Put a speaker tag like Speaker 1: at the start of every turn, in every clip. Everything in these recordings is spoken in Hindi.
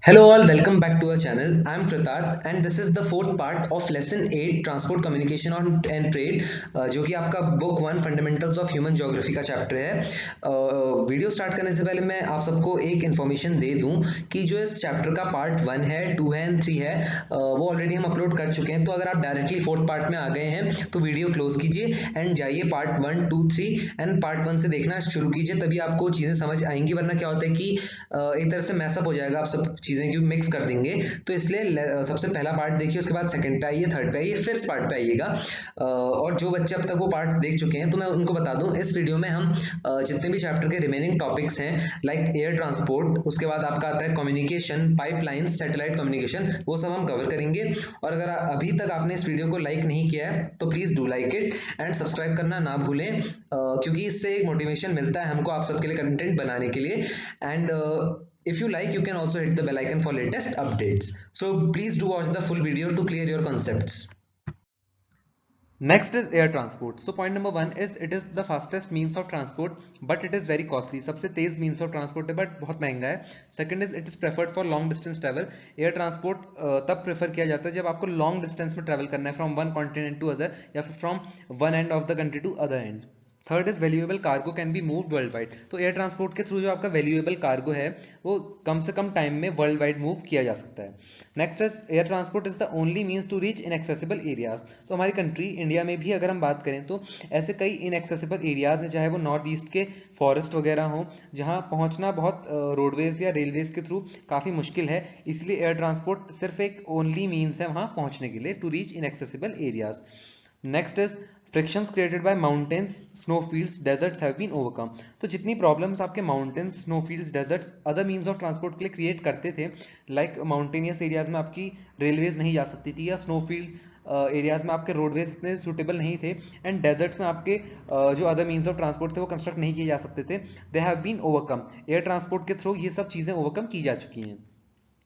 Speaker 1: Hello all, welcome back to our channel. I am Kritat and this is the fourth part of lesson 8 Transport Communication and Trade जो कि आपका book 1 fundamentals of human geography का चैप्टर है। वीडियो स्टार्ट करने से पहले मैं आप सबको एक इन्फॉर्मेशन दे दूं कि जो इस चैप्टर का पार्ट 1 है 2 है एंड 3 है वो ऑलरेडी हम अपलोड कर चुके हैं। तो अगर आप डायरेक्टली फोर्थ पार्ट में आ गए हैं तो वीडियो क्लोज कीजिए एंड जाइए पार्ट 1 2 3 एंड पार्ट 1 से देखना शुरू कीजिए, तभी आपको चीज़ें समझ आएंगी। वरना क्या होता है कि एक तरह से मैसअप हो जाएगा, आप सब चीजें क्यों मिक्स कर देंगे। तो इसलिए सबसे पहला पार्ट देखिए, उसके बाद सेकंड पे आइए, थर्ड पे आइए, फिर पार्ट पे आइएगा। और जो बच्चे अब तक वो पार्ट देख चुके हैं तो मैं उनको बता दूं, इस वीडियो में हम जितने भी चैप्टर के रिमेनिंग टॉपिक्स हैं लाइक एयर ट्रांसपोर्ट, उसके बाद आपका आता है कम्युनिकेशन, पाइपलाइन, सैटेलाइट कम्युनिकेशन, वो सब हम कवर करेंगे। और अगर अभी तक आपने इस वीडियो को लाइक नहीं किया है तो please do like it and subscribe करना ना भूलें, क्योंकि इससे एक मोटिवेशन मिलता है हमको आप सबके लिए कंटेंट बनाने के लिए। And if you like, you can also hit the bell icon for latest updates. So please do watch the full video to clear your concepts. Next is air transport. So point number one is it is the fastest means of transport, but it is very costly. सबसे तेज means of transport है but बहुत महंगा है. Second is it is preferred for long distance travel. Air transport तब prefer किया जाता है जब आपको long distance में travel करना है from one continent to other या फिर from one end of the country to other end. Third is valuable cargo can be move world wide. तो एयर ट्रांसपोर्ट के थ्रू जो आपका वैल्यूएबल कार्गो है वो कम से कम टाइम में वर्ल्ड वाइड मूव किया जा सकता है। Next is air transport is the only means to reach inaccessible areas. तो हमारी कंट्री इंडिया में भी अगर हम बात करें तो ऐसे कई इनएक्सेसिबल एरियाज हैं, चाहे वो नॉर्थ ईस्ट के फॉरेस्ट वगैरह हो, जहाँ पहुंचना बहुत रोडवेज या रेलवेज के थ्रू काफ़ी मुश्किल है। इसलिए एयर ट्रांसपोर्ट सिर्फ एक ओनली मीन्स है वहाँ पहुंचने के लिए, to reach inaccessible areas. Next is frictions created by mountains, snowfields, deserts have been overcome. तो जितनी प्रॉब्लम्स आपके mountains, snowfields, deserts other means of transport के लिए क्रिएट करते थे, लाइक माउंटेनियस एरियाज में आपकी रेलवेज नहीं जा सकती थी, या स्नोफील्ड एरियाज में आपके रोडवेज इतने सुटेबल नहीं थे, एंड डेजर्ट्स में आपके जो अदर मीन्स ऑफ ट्रांसपोर्ट थे वो कंस्ट्रक्ट नहीं किए जा सकते थे, they have been overcome. Air transport के थ्रू ये सब चीज़ें ओवरकम की जा चुकी हैं।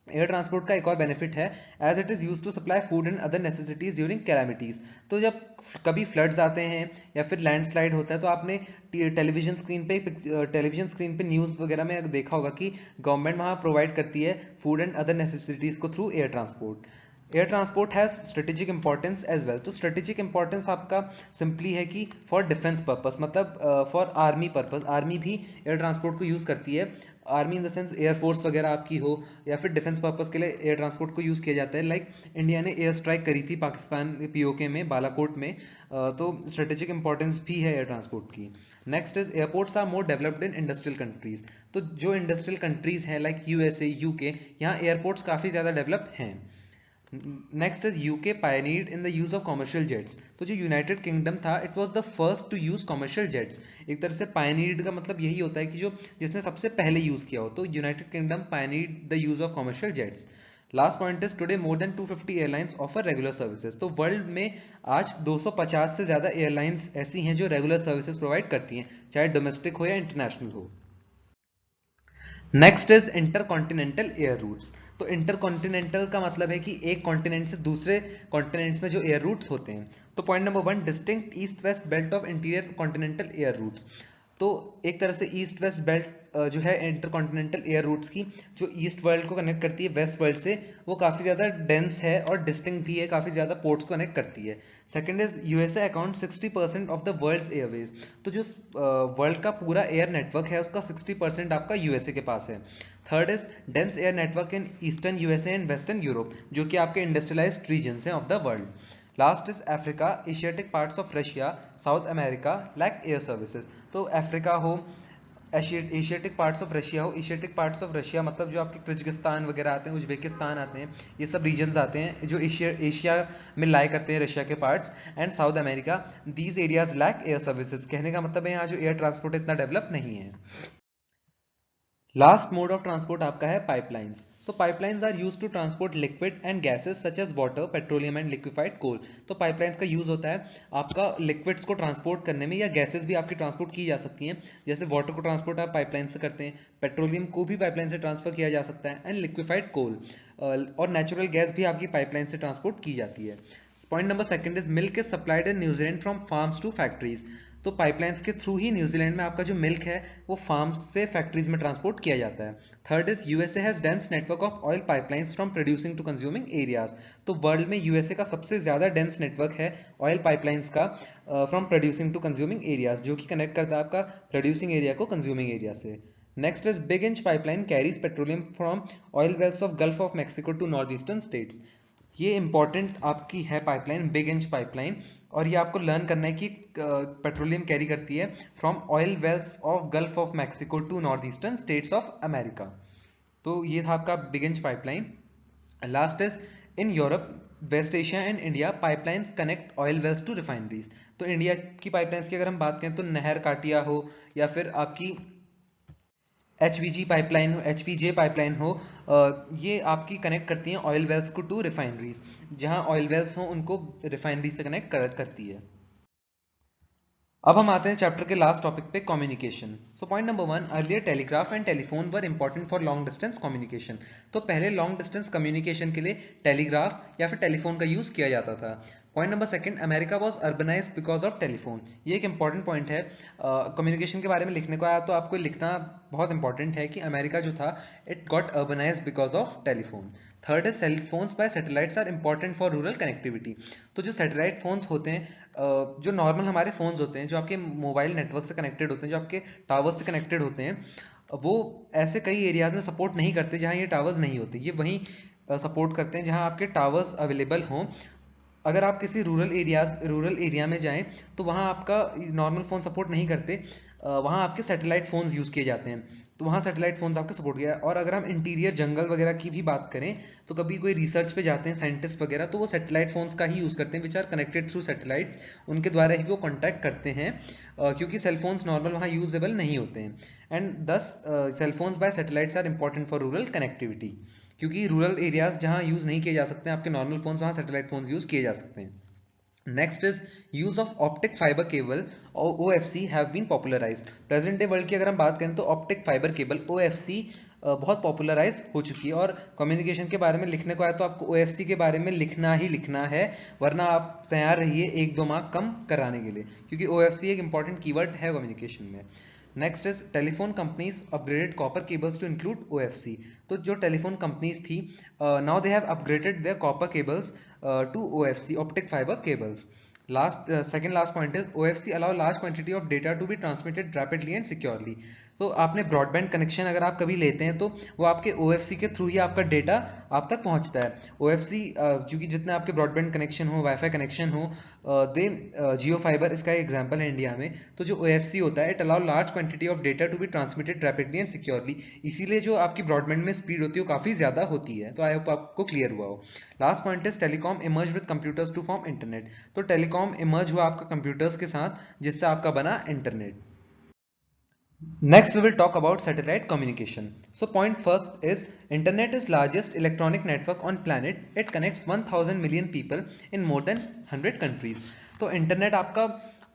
Speaker 1: एयर ट्रांसपोर्ट का एक और बेनिफिट है, as it is use to supply food and other necessities during calamities. तो जब कभी फ्लड्स आते हैं या फिर लैंडस्लाइड होता है तो आपने टेलीविजन स्क्रीन पे न्यूज़ वगैरह में देखा होगा कि गवर्नमेंट वहाँ प्रोवाइड करती है फूड एंड अदर नेसेसिटीज को through air transport. Air transport has strategic importance as well. तो स्ट्रेटेजिक इंपॉर्टेंस आपका सिंपली है कि फॉर डिफेंस पर्पस, मतलब फॉर आर्मी पर्पस, आर्मी भी एयर ट्रांसपोर्ट को यूज़ करती है। Army in the sense air force वगैरह आपकी हो, या फिर डिफेंस पर्पस के लिए एयर ट्रांसपोर्ट को यूज़ किया जाता है। लाइक इंडिया ने एयर स्ट्राइक करी थी पाकिस्तान पीओके में, बालाकोट में, तो स्ट्रेटेजिक इंपॉर्टेंस भी है एयर ट्रांसपोर्ट की। Next is airports are more developed in industrial countries. तो जो इंडस्ट्रियल कंट्रीज हैं लाइक यूएसए, यूके, यहाँ एयरपोर्ट्स काफ़ी ज़्यादा डेवलप हैं। Next is UK pioneered in the use of commercial jets. तो जो यूनाइटेड किंगडम था it was the first to use commercial jets. एक तरह से पायनियर्ड का मतलब यही होता है कि जो जिसने सबसे पहले यूज किया हो, तो United kingdom pioneered the use of commercial jets. Last point is today more than 250 airlines offer regular services. तो वर्ल्ड में आज 250 से ज्यादा एयरलाइंस ऐसी हैं जो रेगुलर सर्विसेज प्रोवाइड करती हैं, चाहे डोमेस्टिक हो या इंटरनेशनल हो। Next is intercontinental air routes. तो इंटरकॉन्टिनेंटल का मतलब है कि एक कॉन्टिनेंट से दूसरे कॉन्टिनेंट्स में जो एयर रूट्स होते हैं। तो point number one, distinct east west belt of interior continental air routes. तो एक तरह से ईस्ट वेस्ट बेल्ट जो है इंटरकॉन्टिनेंटल एयर रूट्स की, जो ईस्ट वर्ल्ड को कनेक्ट करती है वेस्ट वर्ल्ड से, वो काफ़ी ज़्यादा डेंस है और डिस्टिंक्ट भी है, काफ़ी ज़्यादा पोर्ट्स को कनेक्ट करती है। Second is USA account 60% of the world's airways. तो जो वर्ल्ड का पूरा एयर नेटवर्क है उसका 60% आपका यूएसए के पास है। Third is dense air network in eastern USA and western Europe, जो कि आपके इंडस्ट्रियलाइज्ड रीजन्स हैं of the world. Last is Africa, Asiatic parts of Russia, South America lack air services. तो अफ्रीका हो, एशियाटिक पार्ट्स ऑफ रशिया हो, एशियाटिक पार्ट्स ऑफ रशिया मतलब जो आपके किर्गिस्तान वगैरह आते हैं, उज्बेकिस्तान आते हैं, ये सब रीजन्स आते हैं जो एशिया में लाई करते हैं रशिया के parts. And South America, these areas lack air services. कहने का मतलब है यहाँ जो एयर ट्रांसपोर्ट इतना डेवलप नहीं है। लास्ट मोड ऑफ ट्रांसपोर्ट आपका है pipelines. So pipelines are used to transport liquid and gases such as water, petroleum and liquefied coal. तो पाइपलाइंस का यूज होता है आपका लिक्विड्स को ट्रांसपोर्ट करने में, या गैसेस भी आपकी ट्रांसपोर्ट की जा सकती हैं। जैसे वाटर को ट्रांसपोर्ट आप पाइपलाइन से करते हैं, पेट्रोलियम को भी पाइपलाइन से ट्रांसफर किया जा सकता है, एंड लिक्विफाइड कोल और नेचुरल गैस भी आपकी पाइपलाइन से ट्रांसपोर्ट की जाती है। Point number second is milk is supplied in New Zealand from farms to factories. तो पाइपलाइंस के थ्रू ही न्यूजीलैंड में आपका जो मिल्क है वो फार्म्स से फैक्ट्रीज में ट्रांसपोर्ट किया जाता है। Third is USA has dense network of oil pipelines from producing to consuming areas. तो वर्ल्ड में यूएसए का सबसे ज्यादा डेंस नेटवर्क है ऑयल पाइपलाइंस का from producing to consuming areas, जो कि कनेक्ट करता है आपका प्रोड्यूसिंग एरिया को कंज्यूमिंग एरिया से। Next is big inch pipeline carries petroleum from oil wells of Gulf of Mexico to north eastern states. ये इंपॉर्टेंट आपकी है पाइपलाइन, बिग इंच पाइपलाइन, और ये आपको लर्न करना है कि पेट्रोलियम कैरी करती है from oil wells of Gulf of Mexico to north eastern states of America. तो ये था आपका big inch pipeline. Last is in Europe, West Asia and India pipelines connect oil wells to refineries. तो इंडिया की पाइपलाइंस की अगर हम बात करें तो नहर काटिया हो या फिर आपकी HVG पाइपलाइन हो, HVJ पाइपलाइन हो, ये आपकी कनेक्ट करती हैं ऑयल वेल्स को टू रिफाइनरीज। जहां ऑयल वेल्स हो उनको रिफाइनरी से कनेक्ट करती है। अब हम आते हैं चैप्टर के लास्ट टॉपिक पे, communication. So point number 1, earlier telegraph and telephone were important for long distance communication. तो पहले लॉन्ग डिस्टेंस कम्युनिकेशन के लिए टेलीग्राफ या फिर टेलीफोन का यूज किया जाता था। Point number 2, America was urbanise because of telephone. ये एक इंपॉर्टेंट पॉइंट है, कम्युनिकेशन के बारे में लिखने को आया तो आपको लिखना बहुत इंपॉर्टेंट है कि अमेरिका जो था it got urbanize because of telephone. Third is cell phones by satellites are important for rural connectivity. तो जो सैटेलाइट फोन्स होते हैं, जो नॉर्मल हमारे फोन्स होते हैं जो आपके मोबाइल नेटवर्क से कनेक्टेड होते हैं, जो आपके टावर्स से कनेक्टेड होते हैं, वो ऐसे कई एरियाज में सपोर्ट नहीं करते जहां ये टावर्स नहीं होते। ये वहीं सपोर्ट करते हैं जहां आपके टावर्स अवेलेबल हों। अगर आप किसी रूरल एरिया में जाएं तो वहां आपका नॉर्मल फोन सपोर्ट नहीं करते, वहां आपके सैटेलाइट फोन्स यूज किए जाते हैं, तो वहाँ सैटेलाइट फोन्स आपके सपोर्ट किया। और अगर हम इंटीरियर जंगल वगैरह की भी बात करें तो कभी कोई रिसर्च पे जाते हैं साइंटिस्ट वगैरह, तो वो सैटेलाइट फोन्स का ही यूज़ करते हैं which are connected through satellites, उनके द्वारा ही वो कॉन्टैक्ट करते हैं, क्योंकि सेलफोन्स नॉर्मल वहाँ यूजेबल नहीं होते हैं। And thus cellphones by satellites are important for rural connectivity, क्योंकि रूरल एरियाज जहाँ यूज़ नहीं किए जा सकते हैं आपके नॉर्मल फोन्स, वहाँ सैटेलाइट फोन्स यूज़ किए जा सकते हैं। Next is use of optic fibre cable और OFC have been popularized. Present day world की अगर हम बात करें तो ऑप्टिक फाइबर केबल OFC बहुत पॉपुलराइज हो चुकी है। और कम्युनिकेशन के बारे में लिखने को आया तो आपको OFC के बारे में लिखना ही लिखना है, वरना आप तैयार रहिए 1-2 मार्क कम कराने के लिए, क्योंकि OFC एक इंपॉर्टेंट कीवर्ड है कम्युनिकेशन में। Next is telephone companies upgraded copper cables to include OFC। तो जो टेलीफोन कंपनीज थी, now they have upgraded their copper cables to OFC, optic fibre cables. Second last point is OFC allow large quantity of data to be transmitted rapidly and securely। तो आपने ब्रॉडबैंड कनेक्शन अगर आप कभी लेते हैं तो वो आपके OFC के थ्रू ही आपका डेटा आप तक पहुंचता है। OFC क्योंकि जितने आपके ब्रॉडबैंड कनेक्शन हो, वाईफाई कनेक्शन हो, दे जियो फाइबर इसका एक्जांपल है इंडिया में, तो जो OFC होता है it allow large quantity of data to be transmitted rapidly and securely, इसीलिए जो आपकी ब्रॉडबैंड में स्पीड होती है वो काफी ज्यादा होती है। तो आई होप आपको क्लियर हुआ हो। Last point is telecom emerge with computers to form internet. तो टेलीकॉम इमर्ज हुआ आपका कंप्यूटर्स के साथ, जिससे आपका बना internet. Next we will talk about satellite communication. So point first is internet is largest electronic network on planet. It connects 1000 million people in more than 100 countries. तो इंटरनेट आपका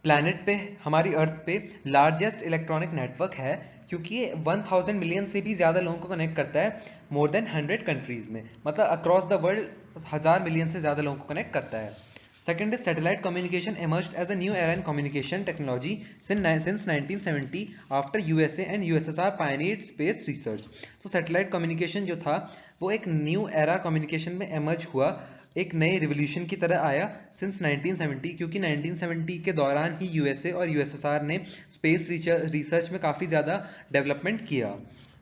Speaker 1: प्लैनेट पे, हमारी अर्थ पे लार्जेस्ट इलेक्ट्रॉनिक नेटवर्क है, क्योंकि ये 1000 मिलियन से भी ज्यादा लोगों को कनेक्ट करता है मोर देन 100 कंट्रीज में, मतलब अक्रॉस द वर्ल्ड 1000 मिलियन से ज्यादा लोगों को कनेक्ट करता है। Second is satellite communication emerged as a new era in communication technology since 1970 after USA and USSR pioneered space research। तो satellite communication जो था वो एक new era communication में emerge हुआ, एक नए रिवोल्यूशन की तरह आया since 1970, क्योंकि 1970 के दौरान ही USA और USSR ने स्पेस रिसर्च में काफ़ी ज़्यादा डेवलपमेंट किया।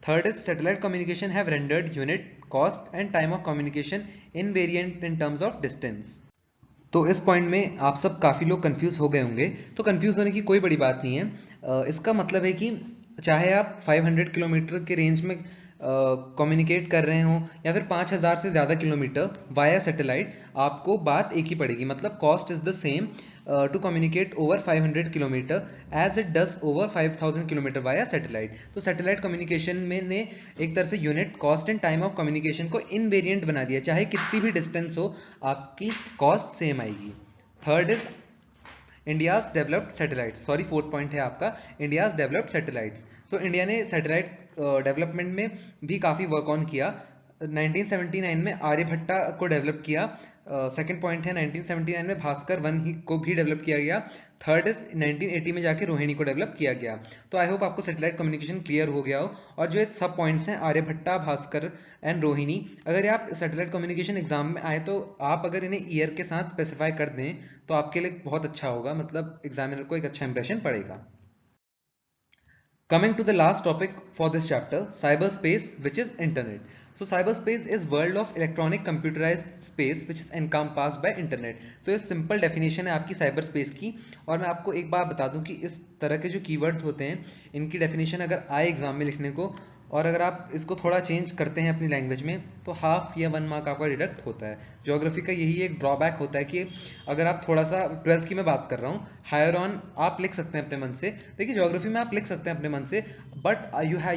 Speaker 1: Third is satellite communication have rendered unit, cost and time of communication invariant in terms of distance। तो इस पॉइंट में आप सब काफ़ी लोग कंफ्यूज हो गए होंगे, तो कंफ्यूज होने की कोई बड़ी बात नहीं है। इसका मतलब है कि चाहे आप 500 किलोमीटर के रेंज में कम्युनिकेट कर रहे हो या फिर 5000 से ज़्यादा किलोमीटर वाया सैटेलाइट, आपको बात एक ही पड़ेगी, मतलब cost is the same to communicate over 500 kilometre as it does over 5000 kilometre via satellite. तो सैटेलाइट कम्युनिकेशन में ने एक तरह से unit, cost and time of communication को इनवेरिएंट बना दिया, चाहे कितनी भी डिस्टेंस हो आपकी कॉस्ट सेम आएगी। Third is India's developed satellites, sorry fourth point है आपका India's developed satellites. So India ने सैटेलाइट डेवलपमेंट में भी काफ़ी वर्क ऑन किया। 1979 में आर्यभट्टा को डेवलप किया। सेकंड पॉइंट है 1979 में भास्कर 1 ही को भी डेवलप किया गया। थर्ड इज 1980 में जाके रोहिणी को डेवलप किया गया। तो आई होप आपको सैटेलाइट कम्युनिकेशन क्लियर हो गया हो। और जो ये सब पॉइंट्स हैं आर्यभट्टा, भास्कर एंड रोहिणी, अगर ये आप सैटेलाइट कम्युनिकेशन एग्जाम में आए तो आप अगर इन्हें ईयर के साथ स्पेसिफाई कर दें तो आपके लिए बहुत अच्छा होगा, मतलब एग्जामिनर को एक अच्छा इंप्रेशन पड़ेगा। Coming to the last topic for this chapter, cyberspace, which is internet. So cyberspace is world of electronic computerized space which is encompassed by internet. तो ये सिंपल डेफिनेशन है आपकी साइबर स्पेस की। और मैं आपको एक बात बता दूं कि इस तरह के जो कीवर्ड्स होते हैं इनकी डेफिनेशन अगर आए एग्जाम में लिखने को और अगर आप इसको थोड़ा चेंज करते हैं अपनी लैंग्वेज में तो हाफ या 1 मार्क आपका डिडक्ट होता है। ज्योग्राफी का यही एक ड्रॉबैक होता है कि अगर आप थोड़ा सा 12th की मैं बात कर रहा हूँ, हायर ऑन आप लिख सकते हैं अपने मन से। देखिए ज्योग्राफी में आप लिख सकते हैं अपने मन से, but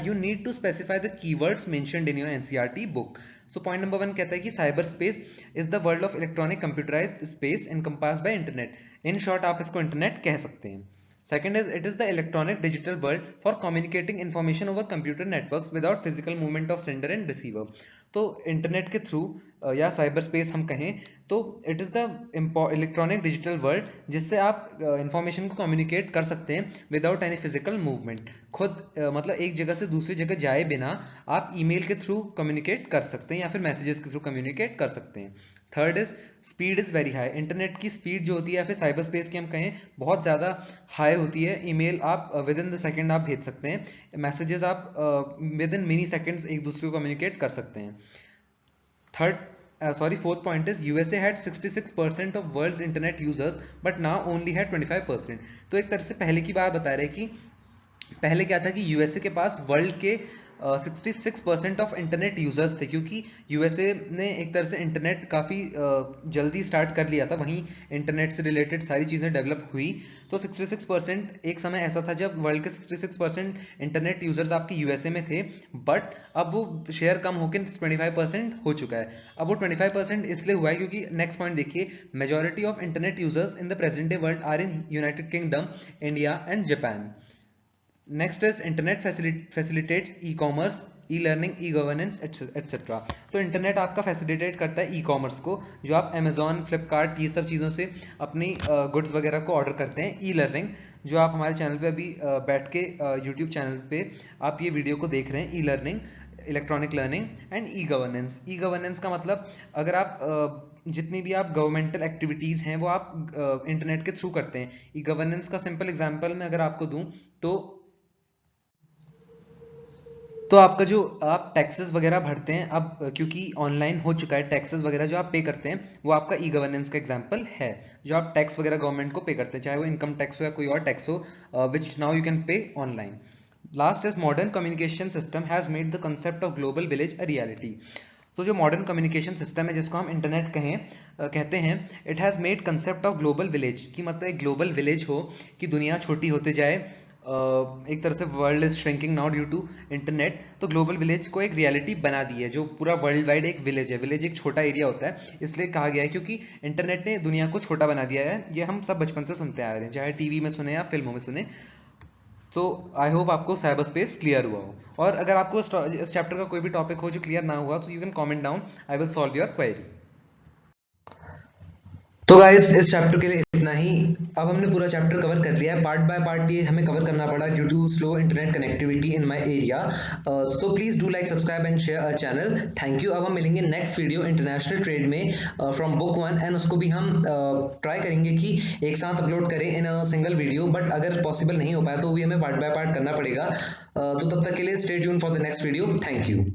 Speaker 1: you need to specify the keywords mentioned in your NCERT book. So point number 1 कहता है कि cyber space is the world of electronic computerised space encompassed by internet. In short आप इसको इंटरनेट कह सकते हैं। Second is it is the electronic digital world for communicating information over computer networks without physical movement of sender and receiver. तो इंटरनेट के थ्रू या साइबर स्पेस हम कहें तो it is the electronic digital world जिससे आप इंफॉर्मेशन को कम्युनिकेट कर सकते हैं विदाउट एनी फिजिकल मूवमेंट। खुद मतलब एक जगह से दूसरी जगह जाए बिना आप ईमेल के थ्रू कम्युनिकेट कर सकते हैं या फिर मैसेजेस के थ्रू कम्युनिकेट कर सकते हैं। Third is speed is very high. Internet की स्पीड जो होती है या फिर साइबर स्पेस की हम कहें बहुत ज़्यादा हाई होती है। ईमेल आप विद इन द सेकेंड आप भेज सकते हैं, मैसेजेस आप विद इन मिनी सेकेंड्स एक दूसरे को कम्युनिकेट कर सकते हैं। Fourth point is USA had 66% of world's internet users but now only had 25%। तो एक तरह से पहले की बात बता रहे कि पहले क्या था कि यूएसए के पास वर्ल्ड के 66% ऑफ इंटरनेट यूजर्स थे, क्योंकि यूएसए ने एक तरह से इंटरनेट काफ़ी जल्दी स्टार्ट कर लिया था, वहीं इंटरनेट से रिलेटेड सारी चीज़ें डेवलप हुई। तो 66% एक समय ऐसा था जब वर्ल्ड के 66% इंटरनेट यूजर्स आपके यूएसए में थे, बट अब वो शेयर कम होकर 25% हो चुका है। अब वो 25% इसलिए हुआ है क्योंकि नेक्स्ट पॉइंट देखिए, majority of internet users in the present day world are in United Kingdom, India and Japan. Next is internet facilitates e commerce, e learning, e governance etcetera. तो इंटरनेट आपका फैसिलिटेट करता है ई कॉमर्स को, जो आप अमेजॉन, फ्लिपकार्ट ये सब चीज़ों से अपनी गुड्स वगैरह को ऑर्डर करते हैं। ई लर्निंग जो आप हमारे चैनल पे अभी बैठ के यूट्यूब चैनल पे आप ये वीडियो को देख रहे हैं, e learning, electronic learning and e governance. E governance का मतलब अगर आप जितनी भी आप गवर्नमेंटल एक्टिविटीज़ हैं वो आप इंटरनेट के थ्रू करते हैं। ई गवर्नेंस का सिंपल एग्जांपल मैं अगर आपको दूं तो आपका जो आप टैक्सेस वगैरह भरते हैं अब क्योंकि ऑनलाइन हो चुका है, टैक्सेस वगैरह जो आप पे करते हैं वो आपका ई गवर्नेंस का एग्जांपल है। जो आप टैक्स वगैरह गवर्नमेंट को पे करते हैं, चाहे वो इनकम टैक्स हो या कोई और टैक्स हो, which now you can pay online. Last is modern communication system has made the concept of global village a reality. तो जो मॉडर्न कम्युनिकेशन सिस्टम है जिसको हम इंटरनेट कहते हैं, it has made concept of global village की मतलब एक ग्लोबल विलेज हो कि दुनिया छोटी होते जाए, एक तरह से world is shrinking now due to internet. तो ग्लोबल विलेज को एक रियलिटी बना दी है, जो पूरा वर्ल्ड वाइड एक विलेज है। विलेज एक छोटा एरिया होता है, इसलिए कहा गया है क्योंकि इंटरनेट ने दुनिया को छोटा बना दिया है। ये हम सब बचपन से सुनते आ रहे हैं, चाहे टीवी में सुने या फिल्मों में सुने। तो आई होप आपको साइबर स्पेस क्लियर हुआ हो, और अगर आपको इस चैप्टर का कोई भी टॉपिक हो जो क्लियर ना हुआ तो you can comment down, I will solve your query. तो गाइस इस चैप्टर के लिए इतना ही। अब हमने पूरा चैप्टर कवर कर लिया है, पार्ट बाय पार्ट ये हमें कवर करना पड़ा due to slow internet connectivity in my area. So please do like, subscribe and share our channel. Thank you. अब हम मिलेंगे नेक्स्ट वीडियो इंटरनेशनल ट्रेड में फ्रॉम बुक 1, एंड उसको भी हम ट्राई करेंगे कि एक साथ अपलोड करें इन अ सिंगल वीडियो, बट अगर पॉसिबल नहीं हो पाया तो भी हमें पार्ट बाय पार्ट करना पड़ेगा। तो तब तक के लिए stay tune for the next video. Thank you.